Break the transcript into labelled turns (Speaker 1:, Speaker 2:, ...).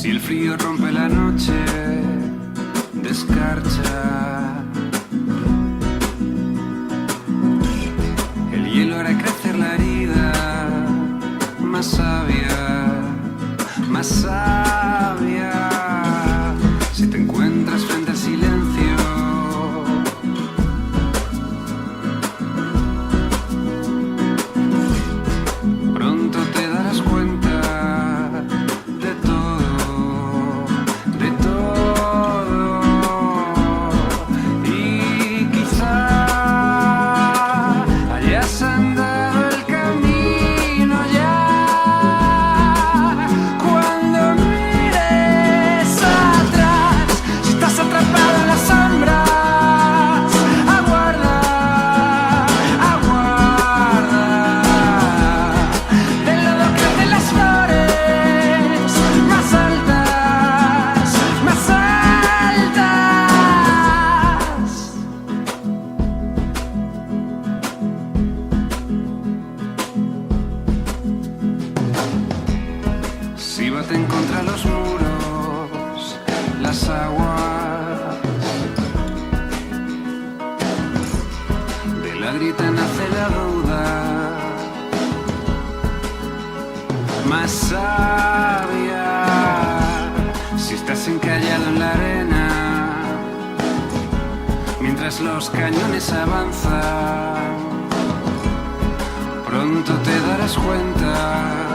Speaker 1: Si el frío rompe la noche de escarcha, el hielo hará crecer la herida más sabia, más sabia. Si te encuentras frente al silencio, pronto te darás cuenta de todo, de todo. Y quizá hayas andado el camino ya. Cuando mires atrás, si estás atrapado en las sombras, aguarda, aguarda. Del lodo crecen las flores más altas, más altas. Si baten contra los muros las aguas, de la grita nace la duda más sabia. Si estás encallado en la arena mientras los cañones avanzan, pronto te darás cuenta